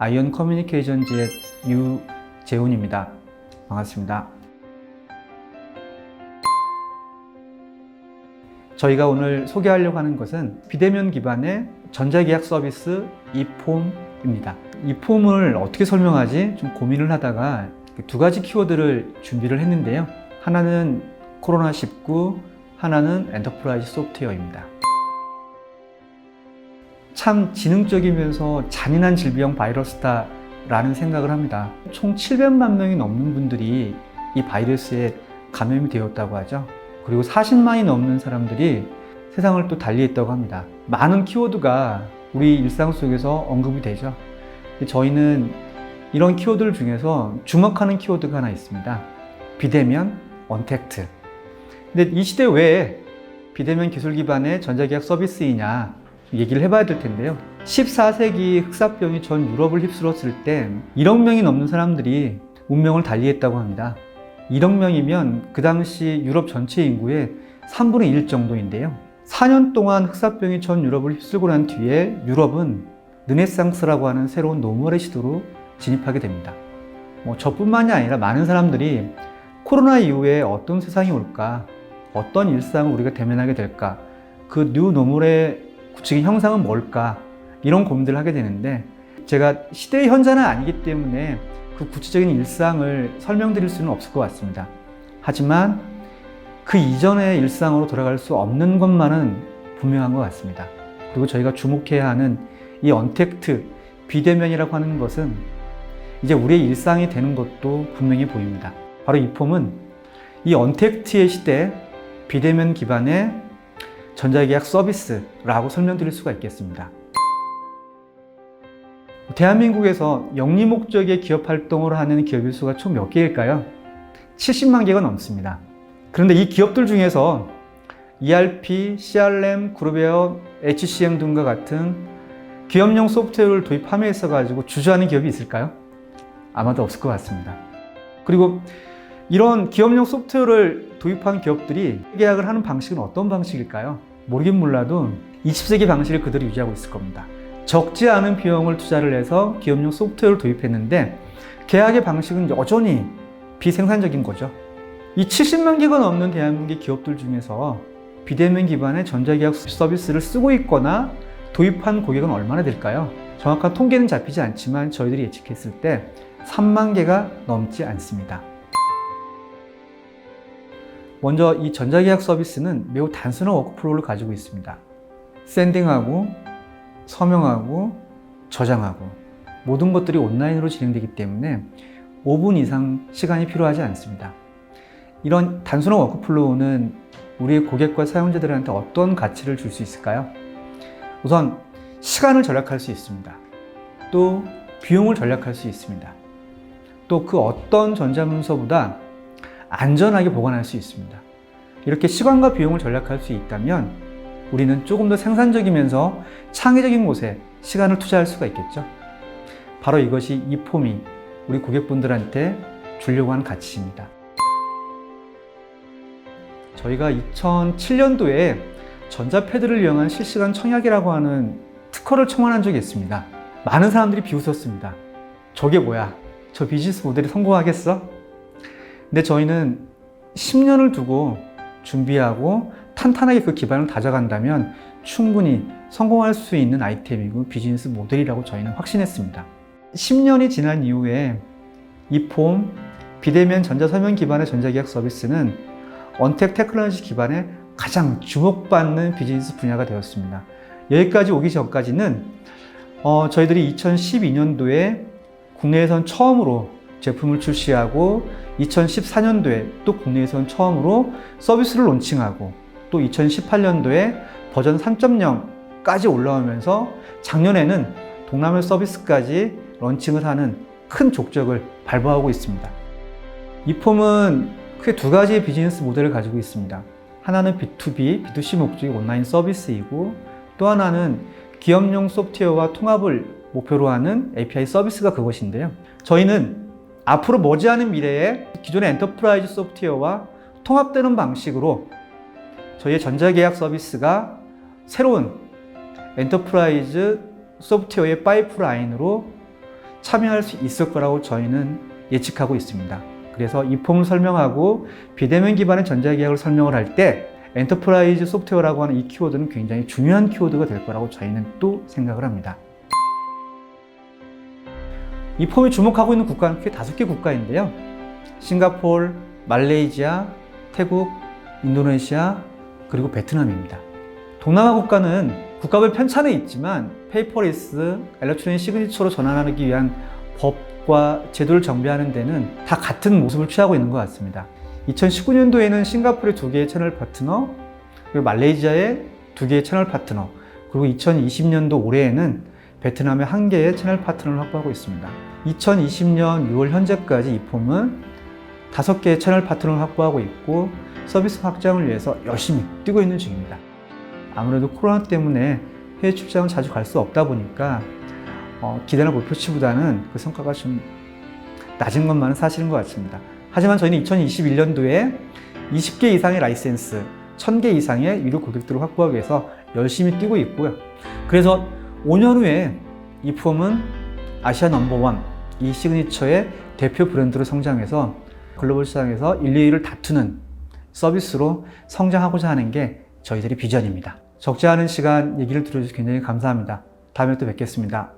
아이온 커뮤니케이션즈의 유재훈입니다. 반갑습니다. 저희가 오늘 소개하려고 하는 것은 비대면 기반의 전자계약 서비스 이폼입니다. 이폼을 어떻게 설명하지? 좀 고민을 하다가 두 가지 키워드를 준비를 했는데요. 하나는 코로나19, 하나는 엔터프라이즈 소프트웨어입니다. 참 지능적이면서 잔인한 질병 바이러스다 라는 생각을 합니다. 총 700만 명이 넘는 분들이 이 바이러스에 감염이 되었다고 하죠. 그리고 40만이 넘는 사람들이 세상을 또 달리했다고 합니다. 많은 키워드가 우리 일상 속에서 언급이 되죠. 저희는 이런 키워드들 중에서 주목하는 키워드가 하나 있습니다. 비대면, 언택트. 근데 이 시대에 왜 비대면 기술 기반의 전자계약 서비스이냐 얘기를 해봐야 될 텐데요. 14세기 흑사병이 전 유럽을 휩쓸었을 때 1억 명이 넘는 사람들이 운명을 달리했다고 합니다. 1억 명이면 그 당시 유럽 전체 인구의 3분의 1 정도인데요. 4년 동안 흑사병이 전 유럽을 휩쓸고 난 뒤에 유럽은 르네상스라고 하는 새로운 노멀의 시도로 진입하게 됩니다. 저뿐만이 아니라 많은 사람들이 코로나 이후에 어떤 세상이 올까, 어떤 일상을 우리가 대면하게 될까, 그 뉴 노멀의 구체적인 형상은 뭘까, 이런 고민들을 하게 되는데, 제가 시대의 현자는 아니기 때문에 그 구체적인 일상을 설명드릴 수는 없을 것 같습니다. 하지만 그 이전의 일상으로 돌아갈 수 없는 것만은 분명한 것 같습니다. 그리고 저희가 주목해야 하는 이 언택트, 비대면이라고 하는 것은 이제 우리의 일상이 되는 것도 분명히 보입니다. 바로 이 폼은 이 언택트의 시대, 비대면 기반의 전자계약 서비스라고 설명드릴 수가 있겠습니다. 대한민국에서 영리 목적의 기업 활동을 하는 기업의 수가 총 몇 개일까요? 70만 개가 넘습니다. 그런데 이 기업들 중에서 ERP, CRM, 그룹웨어, HCM 등과 같은 기업용 소프트웨어를 도입함에 있어가지고 주저하는 기업이 있을까요? 아마도 없을 것 같습니다. 그리고 이런 기업용 소프트웨어를 도입한 기업들이 계약을 하는 방식은 어떤 방식일까요? 모르긴 몰라도 20세기 방식을 그대로 유지하고 있을 겁니다. 적지 않은 비용을 투자를 해서 기업용 소프트웨어를 도입했는데 계약의 방식은 여전히 비생산적인 거죠. 이 70만 개가 넘는 대한민국의 기업들 중에서 비대면 기반의 전자계약 서비스를 쓰고 있거나 도입한 고객은 얼마나 될까요? 정확한 통계는 잡히지 않지만 저희들이 예측했을 때 3만 개가 넘지 않습니다. 먼저 이 전자계약 서비스는 매우 단순한 워크플로우를 가지고 있습니다. 샌딩하고 서명하고 저장하고 모든 것들이 온라인으로 진행되기 때문에 5분 이상 시간이 필요하지 않습니다. 이런 단순한 워크플로우는 우리의 고객과 사용자들한테 어떤 가치를 줄 수 있을까요? 우선 시간을 절약할 수 있습니다. 또 비용을 절약할 수 있습니다. 또 그 어떤 전자문서보다 안전하게 보관할 수 있습니다. 이렇게 시간과 비용을 절약할 수 있다면 우리는 조금 더 생산적이면서 창의적인 곳에 시간을 투자할 수가 있겠죠. 바로 이것이 이 폼이 우리 고객분들한테 주려고 하는 가치입니다. 저희가 2007년도에 전자패드를 이용한 실시간 청약이라고 하는 특허를 청원한 적이 있습니다. 많은 사람들이 비웃었습니다. 저게 뭐야? 저 비즈니스 모델이 성공하겠어? 근데 저희는 10년을 두고 준비하고 탄탄하게 그 기반을 다져간다면 충분히 성공할 수 있는 아이템이고 비즈니스 모델이라고 저희는 확신했습니다. 10년이 지난 이후에 이 폼, 비대면 전자서명 기반의 전자계약 서비스는 언택 테크놀로지 기반의 가장 주목받는 비즈니스 분야가 되었습니다. 여기까지 오기 전까지는 저희들이 2012년도에 국내에선 처음으로 제품을 출시하고 2014년도에 또 국내에선 처음으로 서비스를 론칭하고 또 2018년도에 버전 3.0까지 올라오면서 작년에는 동남아 서비스까지 론칭을 하는 큰 족적을 발부하고 있습니다. 이 폼은 크게 두 가지의 비즈니스 모델을 가지고 있습니다. 하나는 B2B, B2C 목적의 온라인 서비스이고 또 하나는 기업용 소프트웨어와 통합을 목표로 하는 API 서비스가 그것인데요. 저희는 앞으로 머지않은 미래에 기존의 엔터프라이즈 소프트웨어와 통합되는 방식으로 저희의 전자계약 서비스가 새로운 엔터프라이즈 소프트웨어의 파이프라인으로 참여할 수 있을 거라고 저희는 예측하고 있습니다. 그래서 이 폼을 설명하고 비대면 기반의 전자계약을 설명을 할 때 엔터프라이즈 소프트웨어라고 하는 이 키워드는 굉장히 중요한 키워드가 될 거라고 저희는 또 생각을 합니다. 이 폼이 주목하고 있는 국가는 크게 5개 국가인데요. 싱가포르, 말레이시아, 태국, 인도네시아, 그리고 베트남입니다. 동남아 국가는 국가별 편차는 있지만 페이퍼리스, 엘렉트로닉 시그니처로 전환하기 위한 법과 제도를 정비하는 데는 다 같은 모습을 취하고 있는 것 같습니다. 2019년도에는 싱가포르의 2개의 채널 파트너, 그리고 말레이시아의 2개의 채널 파트너, 그리고 2020년도 올해에는 베트남의 1개의 채널 파트너를 확보하고 있습니다. 2020년 6월 현재까지 이 폼은 5개의 채널 파트너를 확보하고 있고 서비스 확장을 위해서 열심히 뛰고 있는 중입니다. 아무래도 코로나 때문에 해외 출장을 자주 갈 수 없다 보니까 기대나 목표치보다는 그 성과가 좀 낮은 것만은 사실인 것 같습니다. 하지만 저희는 2021년도에 20개 이상의 라이센스, 1000개 이상의 유료 고객들을 확보하기 위해서 열심히 뛰고 있고요. 그래서 5년 후에 이 폼은 아시아 넘버원, 이 시그니처의 대표 브랜드로 성장해서 글로벌 시장에서 1, 2위를 다투는 서비스로 성장하고자 하는 게 저희들의 비전입니다. 적지 않은 시간 얘기를 들어주셔서 굉장히 감사합니다. 다음에 또 뵙겠습니다.